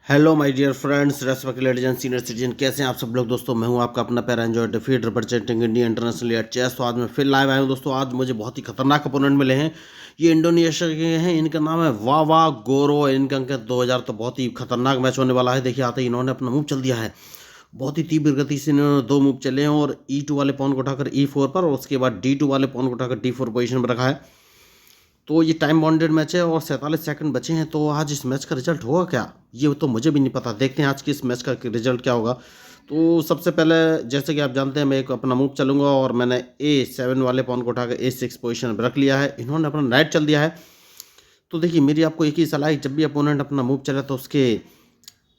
Hello my dear friends, respected ladies and senior citizen, कैसे हैं आप सब लोग। दोस्तों मैं हूं आपका अपना para enjoy defeat representing India international at chess. तो आज मैं फिर लाइव आया हूं दोस्तों। आज मुझे बहुत ही खतरनाक अपोनेंट मिले हैं। ये इंडोनेशिया के हैं, इनका नाम है वावा गोरो, इनका अंक है 2000। तो बहुत ही खतरनाक मैच होने वाला है। देखिए आते ही इन्होंने अपना मूव चल दिया है। बहुत ही तीव्र गति से इन्होंने दो मूव चले हैं और E2 वाले पॉन को उठाकर E4 पर और उसके बाद D2 वाले पॉन को उठाकर D4 पोजीशन पर रखा है। तो ये टाइम बाउंडेड मैच है और 47 सेकंड बचे हैं। तो आज इस मैच का रिजल्ट होगा क्या, ये तो मुझे भी नहीं पता। देखते हैं आज के इस मैच का रिजल्ट क्या होगा। तो सबसे पहले जैसे कि आप जानते हैं मैं एक अपना मूव चलूंगा और मैंने A7 वाले पॉन को उठाकर A6 पोजीशन पर रख लिया है। इन्होंने अपना नाइट चल दिया है। तो देखिए मेरी आपको एक ही सलाह है, जब भी अपोनेंट अपना मूव चले तो उसके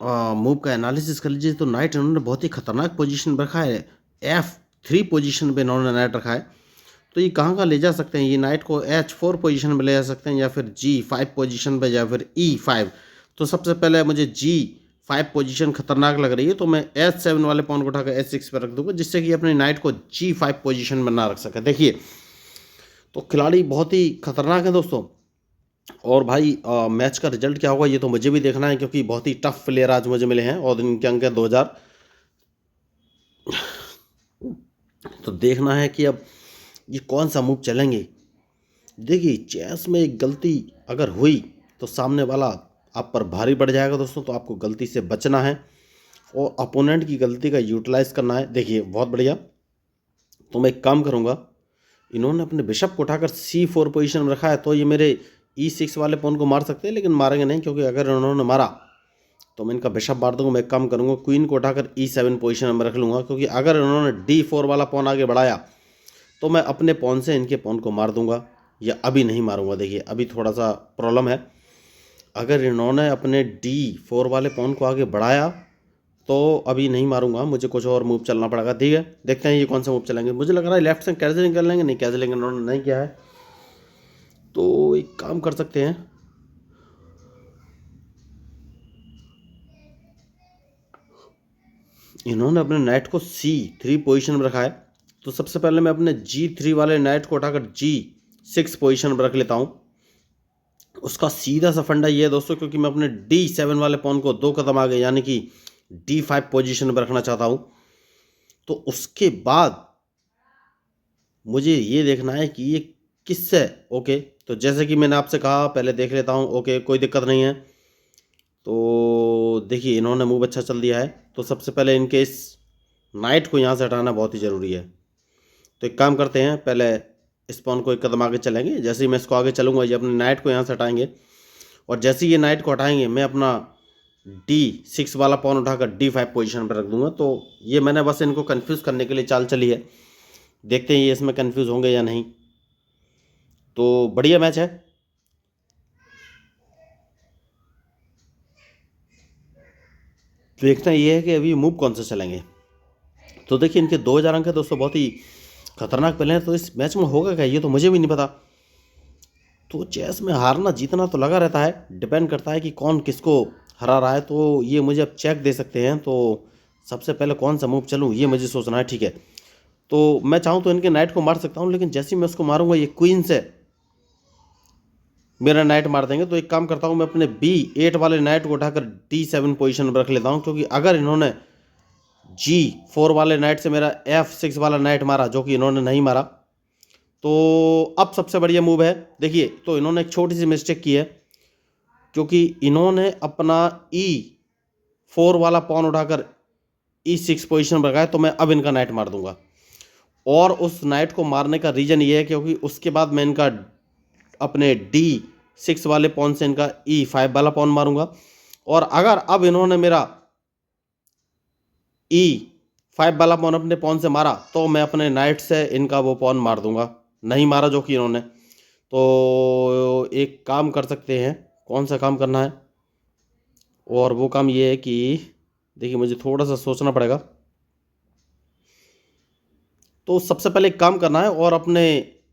मूव का एनालिसिस कर लीजिए। तो नाइट इन्होंने बहुत ही खतरनाक पोजीशन पर रखा है। F3 पोजीशन पे इन्होंने नाइट रखा है। तो ये कहाँ ले जा सकते हैं, ये नाइट को H4 पोजीशन पे ले जा सकते हैं या फिर G5 पोजीशन पे या फिर E5। तो सबसे पहले मुझे G5 पोजीशन खतरनाक लग रही है, तो मैं H7 वाले पॉन को उठाकर H6 पे रख दूंगा, जिससे कि अपनी नाइट को G5 पोजीशन में ना रख सके। देखिए तो खिलाड़ी बहुत ही खतरनाक है दोस्तों। और भाई मैच का रिजल्ट क्या होगा ये तो मुझे भी देखना है, क्योंकि बहुत ही टफ प्लेयर आज मुझे मिले हैं और इनके अंक है 2000। तो देखना है कि अब ये कौन सा मूव चलेंगे। देखिए चेस में एक गलती अगर हुई तो सामने वाला आप पर भारी पड़ जाएगा दोस्तों। तो आपको गलती से बचना है और अपोनेंट की गलती का यूटिलाइज करना है। देखिए बहुत बढ़िया। तो मैं एक काम करूँगा, इन्होंने अपने बिशप को उठाकर C4 पोजीशन में रखा है। तो ये मेरे E6 वाले पॉन को मार सकते हैं, लेकिन मारेंगे नहीं, क्योंकि अगर इन्होंने मारा तो मैं इनका बिशप मार दूंगा। मैं एक काम करूँगा, क्वीन को उठाकर E7 पोजीशन में रख लूँगा, क्योंकि अगर इन्होंने D4 वाला पॉन आगे बढ़ाया तो मैं अपने पॉन से इनके पॉन को मार दूंगा, या अभी नहीं मारूंगा। देखिए अभी थोड़ा सा प्रॉब्लम है। अगर इन्होंने अपने D4 वाले पॉन को आगे बढ़ाया तो अभी नहीं मारूंगा, मुझे कुछ और मूव चलना पड़ेगा। ठीक है, देखते हैं ये कौन सा मूव चलेंगे। मुझे लग रहा है लेफ्ट से कैसे निकल लेंगे, नहीं कैसे लेंगे, इन्होंने नहीं किया है। तो एक काम कर सकते हैं, इन्होंने अपने नाइट को C3 पोजीशन में रखा है। तो सबसे पहले मैं अपने G3 वाले नाइट को उठाकर G6 पोजीशन पर रख लेता हूँ। उसका सीधा सा फंडा ये है दोस्तों, क्योंकि मैं अपने D7 वाले पॉन को 2 कदम आगे यानी कि D5 पोजीशन पर रखना चाहता हूँ। तो उसके बाद मुझे ये देखना है कि ये किससे ओके। तो जैसे कि मैंने आपसे कहा पहले देख लेता हूँ, ओके कोई दिक्कत नहीं है। तो देखिए इन्होंने मूव अच्छा चल दिया है। तो सबसे पहले इनके इस नाइट को यहाँ से हटाना बहुत ही ज़रूरी है। तो एक काम करते हैं, पहले इस पॉन को एक कदम आगे चलेंगे। जैसे ही मैं इसको आगे चलूँगा ये अपने नाइट को यहाँ से हटाएंगे, और जैसे ही ये नाइट को हटाएंगे मैं अपना D6 वाला पॉन उठाकर D5 पोजीशन पर रख दूंगा। तो ये मैंने बस इनको कंफ्यूज करने के लिए चाल चली है। देखते हैं ये इसमें कंफ्यूज होंगे या नहीं। तो बढ़िया मैच है। देखना ये है कि अभी मूव कौन से चलेंगे। तो देखिए इनके 2000 अंक है दोस्तों, बहुत ही खतरनाक प्लेयर हैं। तो इस मैच में होगा क्या ये तो मुझे भी नहीं पता। तो चेस में हारना जीतना तो लगा रहता है, डिपेंड करता है कि कौन किसको हरा रहा है। तो ये मुझे अब चेक दे सकते हैं। तो सबसे पहले कौन सा मूव चलूँ ये मुझे सोचना है। ठीक है, तो मैं चाहूँ तो इनके नाइट को मार सकता हूँ, लेकिन जैसे ही मैं उसको मारूंगा ये क्वीन से मेरा नाइट मार देंगे। तो एक काम करता हूँ, मैं अपने B8 वाले नाइट को उठाकर D7 पोजीशन पर रख लेता हूँ, क्योंकि अगर इन्होंने G4 वाले नाइट से मेरा F6 वाला नाइट मारा, जो कि इन्होंने नहीं मारा, तो अब सबसे बढ़िया मूव है। देखिए तो इन्होंने एक छोटी सी मिस्टेक की है, क्योंकि इन्होंने अपना E4 वाला पॉन उठाकर E6 पोजीशन पर रखा है। तो मैं अब इनका नाइट मार दूंगा, और उस नाइट को मारने का रीज़न ये है क्योंकि उसके बाद मैं इनका अपने D6 वाले पॉन से इनका E5 वाला पॉन मारूंगा। और अगर अब इन्होंने मेरा E5 वाला पॉन अपने पॉन से मारा तो मैं अपने नाइट से इनका वो पॉन मार दूंगा। नहीं मारा जो कि इन्होंने, तो एक काम कर सकते हैं, कौन सा काम करना है, और वो काम ये है कि देखिए मुझे थोड़ा सा सोचना पड़ेगा। तो सबसे पहले एक काम करना है और अपने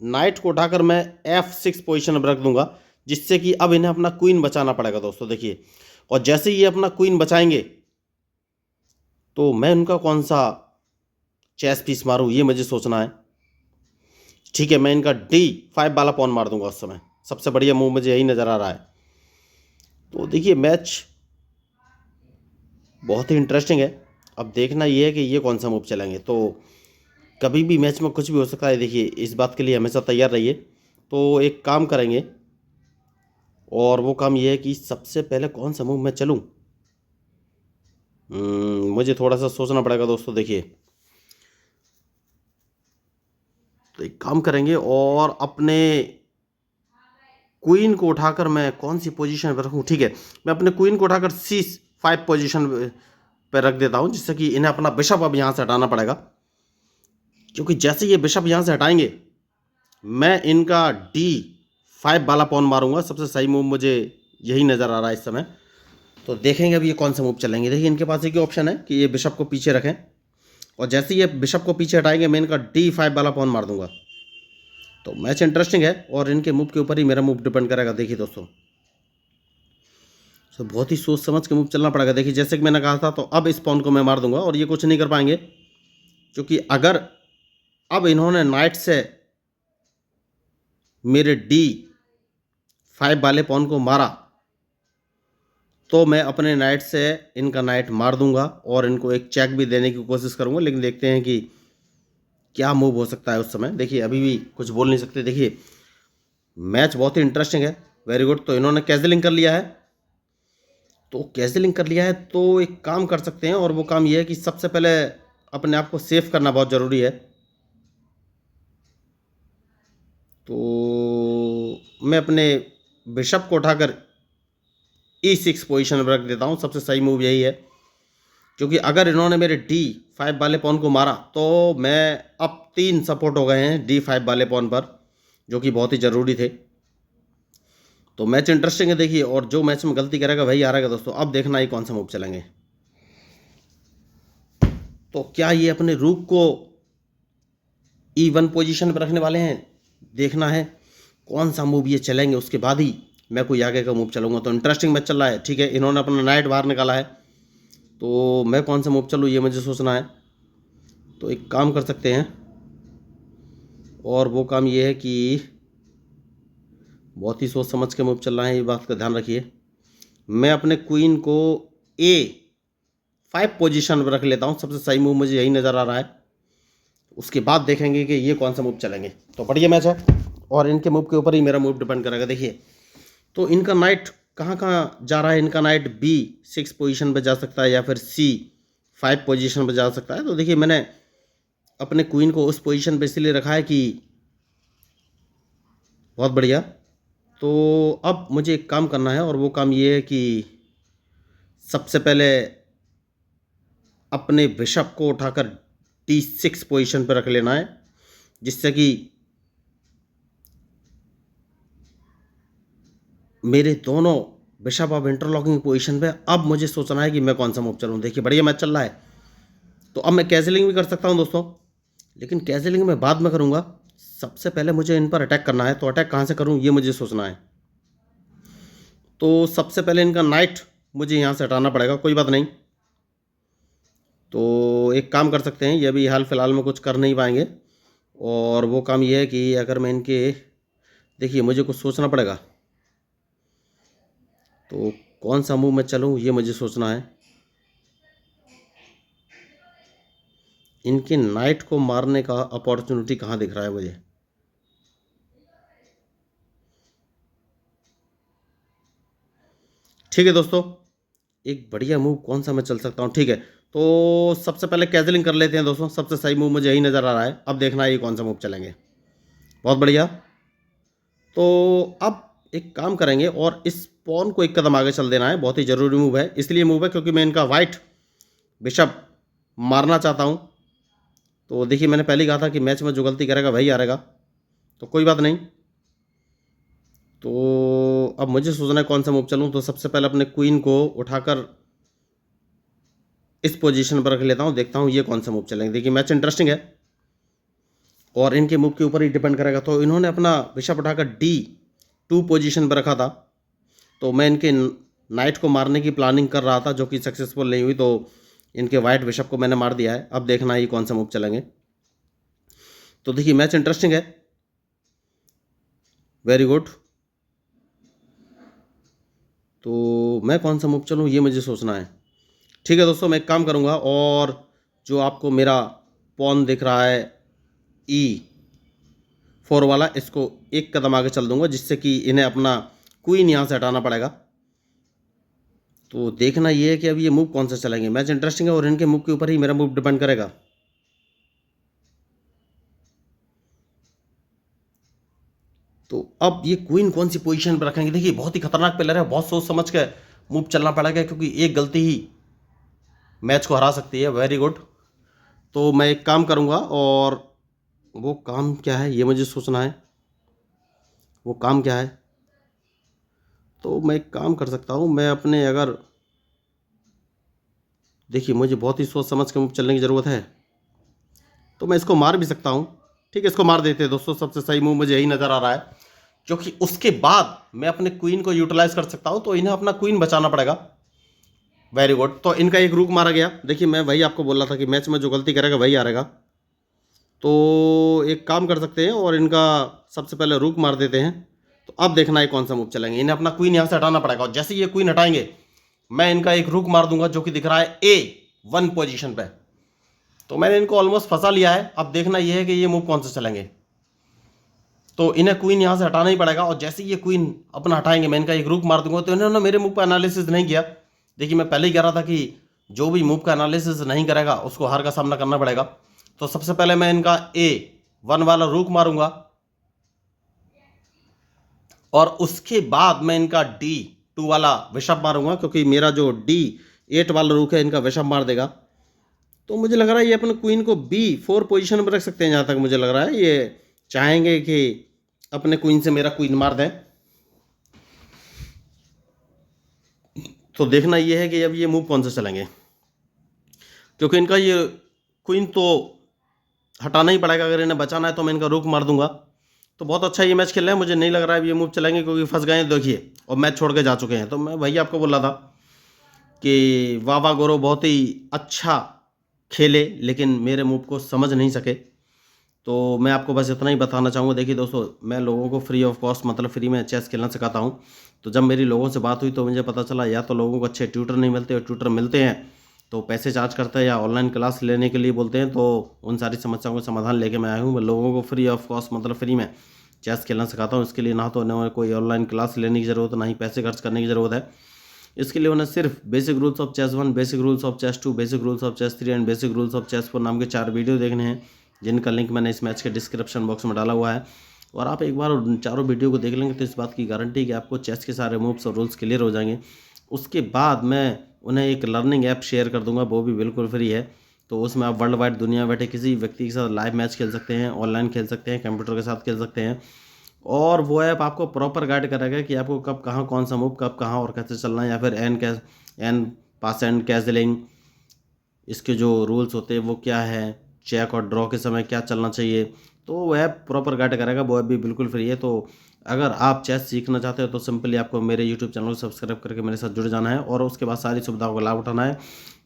नाइट को उठाकर मैं F6 पोजीशन में रख दूंगा, जिससे कि अब इन्हें अपना क्वीन बचाना पड़ेगा दोस्तों। देखिए और जैसे ही ये अपना क्वीन बचाएंगे तो मैं उनका कौन सा चेस पीस मारूं ये मुझे सोचना है। ठीक है, मैं इनका D5 वाला पॉन मार दूंगा उस समय। सबसे बढ़िया मूव मुझे यही नज़र आ रहा है। तो देखिए मैच बहुत ही इंटरेस्टिंग है। अब देखना ये है कि ये कौन सा मूव चलेंगे। तो कभी भी मैच में कुछ भी हो सकता है, देखिए इस बात के लिए हमेशा तैयार रहिए। तो एक काम करेंगे, और वो काम ये है कि सबसे पहले कौन सा मूव मैं चलूँ। मुझे थोड़ा सा सोचना पड़ेगा दोस्तों। देखिए, तो एक काम करेंगे और अपने क्वीन को उठाकर मैं कौन सी पोजीशन पर रखूँ। ठीक है, मैं अपने क्वीन को उठाकर C5 पोजीशन पर रख देता हूँ, जिससे कि इन्हें अपना बिशप अब यहाँ से हटाना पड़ेगा। क्योंकि जैसे ये बिशप यहाँ से हटाएंगे, मैं इनका D5 वाला पॉन मारूंगा। सबसे सही मूव मुझे यही नज़र आ रहा है इस समय। तो देखेंगे अब ये कौन सा मूव चलेंगे। देखिए, इनके पास एक ही ऑप्शन है कि ये बिशप को पीछे रखें, और जैसे ये बिशप को पीछे हटाएंगे, मैं इनका D5 वाला पॉन मार दूंगा। तो मैच इंटरेस्टिंग है, और इनके मूव के ऊपर ही मेरा मूव डिपेंड करेगा। देखिए दोस्तों, तो बहुत ही सोच समझ के मूव चलना पड़ेगा। देखिए, जैसे कि मैंने कहा था, तो अब इस पॉन को मैं मार दूंगा और ये कुछ नहीं कर पाएंगे। क्योंकि अगर अब इन्होंने नाइट से मेरे D5 वाले पॉन को मारा, तो मैं अपने नाइट से इनका नाइट मार दूंगा और इनको एक चेक भी देने की कोशिश करूंगा। लेकिन देखते हैं कि क्या मूव हो सकता है उस समय। देखिए, अभी भी कुछ बोल नहीं सकते। देखिए, मैच बहुत ही इंटरेस्टिंग है। Very good. तो इन्होंने कैजलिंग कर लिया है। तो कैजलिंग कर लिया है, तो एक काम कर सकते हैं, और वो काम ये है कि सबसे पहले अपने आप को सेफ करना बहुत ज़रूरी है। तो मैं अपने बिशप को उठाकर E6 पोजीशन पर रख देता हूँ। सबसे सही मूव यही है, क्योंकि अगर इन्होंने मेरे D5 वाले पॉन को मारा, तो मैं अब 3 सपोर्ट हो गए हैं D5 वाले पॉन पर, जो कि बहुत ही ज़रूरी थे। तो मैच इंटरेस्टिंग है। देखिए, और जो मैच में गलती करेगा वही हारेगा दोस्तों। अब देखना ही कौन सा मूव चलेंगे। तो क्या ये अपने रूक को E1 पोजीशन पर रखने वाले हैं। देखना है कौन सा मूव ये चलेंगे, उसके बाद ही मैं कोई आगे का मूव चलूँगा। तो इंटरेस्टिंग मैच चल रहा है। ठीक है, इन्होंने अपना नाइट बाहर निकाला है, तो मैं कौन सा मूव चलूँ ये मुझे सोचना है। तो एक काम कर सकते हैं, और वो काम ये है कि बहुत ही सोच समझ के मूव चल रहा है, ये बात का ध्यान रखिए। मैं अपने क्वीन को A5 पोजीशन पर रख लेता हूँ। सबसे सही मूव मुझे यही नज़र आ रहा है। उसके बाद देखेंगे कि ये कौन सा मूव चलेंगे। तो बढ़िया मैच है, और इनके मूव के ऊपर ही मेरा मूव डिपेंड करेगा। देखिए, तो इनका नाइट कहाँ कहाँ जा रहा है। इनका नाइट B6 पोजीशन पे जा सकता है, या फिर C5 पोजीशन पे जा सकता है। तो देखिए, मैंने अपने क्वीन को उस पोजीशन पे इसलिए रखा है कि बहुत बढ़िया। तो अब मुझे एक काम करना है, और वो काम ये है कि सबसे पहले अपने बिशप को उठाकर D6 पोजीशन पर रख लेना है, जिससे कि मेरे दोनों बिशप अब इंटरलॉकिंग पोजीशन पे। अब मुझे सोचना है कि मैं कौन सा मूव चलूँ। देखिए, बढ़िया मैच चल रहा है। तो अब मैं कैजलिंग भी कर सकता हूँ दोस्तों, लेकिन कैजलिंग मैं बाद में करूँगा। सबसे पहले मुझे इन पर अटैक करना है। तो अटैक कहाँ से करूँ ये मुझे सोचना है। तो सबसे पहले इनका नाइट मुझे यहाँ से हटाना पड़ेगा। कोई बात नहीं, तो एक काम कर सकते हैं, ये भी हाल फिलहाल में कुछ कर नहीं पाएंगे। और वो काम ये है कि अगर मैं इनके, देखिए मुझे कुछ सोचना पड़ेगा। तो कौन सा मूव मैं चलूँ ये मुझे सोचना है। इनके नाइट को मारने का अपॉर्चुनिटी कहाँ दिख रहा है मुझे। ठीक है दोस्तों, एक बढ़िया मूव कौन सा मैं चल सकता हूँ। ठीक है, तो सबसे पहले कैजलिंग कर लेते हैं दोस्तों। सबसे सही मूव मुझे यही नज़र आ रहा है। अब देखना है ये कौन सा मूव चलेंगे। बहुत बढ़िया। तो अब एक काम करेंगे, और इस पॉन को एक कदम आगे चल देना है। बहुत ही ज़रूरी मूव है। इसलिए मूव है क्योंकि मैं इनका वाइट बिशप मारना चाहता हूँ। तो देखिए, मैंने पहले ही कहा था कि मैच में जो गलती करेगा वही हारेगा। तो कोई बात नहीं। तो अब मुझे सोचना है कौन सा मूव चलूँ। तो सबसे पहले अपने क्वीन को उठाकर इस पोजीशन पर रख लेता हूँ। देखता हूँ ये कौन सा मूव चलेंगे। देखिए, मैच इंटरेस्टिंग है, और इनके मूव के ऊपर ही डिपेंड करेगा। तो इन्होंने अपना बिशप उठाकर D2 पोजीशन पर रखा था, तो मैं इनके नाइट को मारने की प्लानिंग कर रहा था, जो कि सक्सेसफुल नहीं हुई। तो इनके वाइट बिशप को मैंने मार दिया है। अब देखना है ये कौन सा मूव चलेंगे। तो देखिए, मैच इंटरेस्टिंग है। Very good. तो मैं कौन सा मूव चलूँ ये मुझे सोचना है। ठीक है दोस्तों, मैं एक काम करूँगा और जो आपको मेरा पॉन दिख रहा है E4 वाला, इसको एक कदम आगे चल दूंगा जिससे कि इन्हें अपना क्वीन यहाँ से हटाना पड़ेगा। तो देखना ये है कि अब ये मूव कौन सा चलेंगे। मैच इंटरेस्टिंग है और इनके मूव के ऊपर ही मेरा मूव डिपेंड करेगा। तो अब ये क्वीन कौन सी पोजीशन पर रखेंगे। देखिए बहुत ही खतरनाक प्लेयर है, बहुत सोच समझ के मूव चलना पड़ेगा क्योंकि एक गलती ही मैच को हरा सकती है। Very good. तो मैं एक काम करूँगा और वो काम क्या है ये मुझे सोचना है। वो काम क्या है, तो मैं एक काम कर सकता हूँ। मैं अपने अगर देखिए मुझे बहुत ही सोच समझ के मूव चलने की ज़रूरत है, तो मैं इसको मार भी सकता हूँ। ठीक है, इसको मार देते हैं दोस्तों। सबसे सही मूव मुझे यही नज़र आ रहा है क्योंकि उसके बाद मैं अपने क्वीन को यूटिलाइज कर सकता हूँ। तो इन्हें अपना क्वीन बचाना पड़ेगा। Very good. तो इनका एक रूक मारा गया। देखिए मैं वही आपको बोल रहा था कि मैच में जो गलती करेगा वही हारेगा। तो एक काम कर सकते हैं और इनका सबसे पहले रूक मार देते हैं। तो अब देखना है कौन सा मूव चलेंगे। इन्हें अपना क्वीन यहाँ से हटाना पड़ेगा और जैसे ये क्वीन हटाएंगे मैं इनका एक रूक मार दूंगा जो कि दिख रहा है A1 पोजीशन पे। तो मैंने इनको ऑलमोस्ट फंसा लिया है। अब देखना यह है कि ये मूव कौन से चलेंगे। तो इन्हें क्वीन यहाँ से हटाना ही पड़ेगा और जैसे ये क्वीन अपना हटाएंगे मैं इनका एक रूक मार दूंगा। तो इन्होंने मेरे मूव का एनालिसिस नहीं किया। देखिए मैं पहले ही कह रहा था कि जो भी मूव का एनालिसिस नहीं करेगा उसको हार का सामना करना पड़ेगा। तो सबसे पहले मैं इनका A1 वाला रूक मारूंगा और उसके बाद मैं इनका D2 वाला विशप मारूंगा क्योंकि मेरा जो D8 वाला रूक है इनका विशप मार देगा। तो मुझे लग रहा है ये अपने क्वीन को B4 पोजीशन पर रख सकते हैं। जहाँ तक मुझे लग रहा है ये चाहेंगे कि अपने क्वीन से मेरा क्वीन मार दें। तो देखना ये है कि अब ये मूव कौन से चलेंगे क्योंकि इनका ये क्वीन तो हटाना ही पड़ेगा। अगर इन्हें बचाना है तो मैं इनका रुख मार दूंगा। तो बहुत अच्छा ये मैच खेल रहे हैं। मुझे नहीं लग रहा है ये मूव चलेंगे क्योंकि फंस गए हैं देखिए और मैच छोड़ के जा चुके हैं। तो मैं वही आपको बोल रहा था कि वावा गोरो बहुत ही अच्छा खेले लेकिन मेरे मूव को समझ नहीं सके। तो मैं आपको बस इतना ही बताना चाहूँगा। देखिए दोस्तों, मैं लोगों को फ्री ऑफ कॉस्ट मतलब फ्री में चेस खेलना सिखाता हूँ। तो जब मेरी लोगों से बात हुई तो मुझे पता चला या तो लोगों को अच्छे ट्यूटर नहीं मिलते और ट्यूटर मिलते हैं तो पैसे चार्ज करते हैं या ऑनलाइन क्लास लेने के लिए बोलते हैं। तो उन सारी समस्याओं का समाधान लेके मैं आया हूँ। मैं लोगों को फ्री ऑफ कॉस्ट मतलब फ्री में चेस खेलना सिखाता हूँ। इसके लिए ना तो उन्हें कोई ऑनलाइन क्लास लेने की ज़रूरत है, ना ही पैसे खर्च करने की ज़रूरत है। इसके लिए उन्हें सिर्फ basic rules of chess 1, basic rules of chess 2, basic rules of chess 3 and basic rules of chess 4 नाम के 4 वीडियो देखने हैं जिनका लिंक मैंने इस मैच के डिस्क्रिप्शन बॉक्स में डाला हुआ है। और आप एक बार उन चारों वीडियो को देख लेंगे तो इस बात की गारंटी कि आपको चेस के सारे मूव्स और रूल्स क्लियर हो जाएंगे। उसके बाद मैं उन्हें एक लर्निंग ऐप शेयर कर दूंगा, वो भी बिल्कुल फ्री है। तो उसमें आप वर्ल्ड वाइड दुनिया में बैठे किसी व्यक्ति के साथ लाइव मैच खेल सकते हैं, ऑनलाइन खेल सकते हैं, कंप्यूटर के साथ खेल सकते हैं। और वो ऐप आपको प्रॉपर गाइड करेगा कि आपको कब कहाँ कौन सा मूव कब कहाँ और कैसे चलना है, या फिर एन पास एंड कैजलिंग इसके जो रूल्स होते हैं वो क्या है, चेक और ड्रॉ के समय क्या चलना चाहिए। तो वो ऐप प्रॉपर गाइड करेगा। वो ऐप भी बिल्कुल फ्री है। तो अगर आप चेस सीखना चाहते हो तो सिंपली आपको मेरे यूट्यूब चैनल को सब्सक्राइब करके मेरे साथ जुड़ जाना है और उसके बाद सारी सुविधाओं का लाभ उठाना है।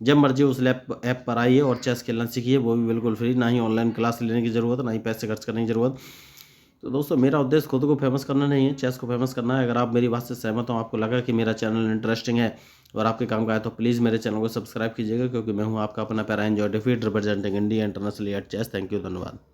जब मर्जी उस ऐप पर आइए और चेस खेलना सीखिए, वो भी बिल्कुल फ्री। ना ही ऑनलाइन क्लास लेने की ज़रूरत, ना ही पैसे खर्च करने की ज़रूरत। तो दोस्तों, मेरा उद्देश्य खुद को फेमस करना नहीं है, चेस को फेमस करना है। अगर आप मेरी बात से सहमत हो, आपको लगा कि मेरा चैनल इंटरेस्टिंग है और आपके काम का है, तो प्लीज़ मेरे चैनल को सब्सक्राइब कीजिएगा क्योंकि मैं हूं आपका अपना para enjoy defeat representing India internationally at chess. Thank you, धन्यवाद।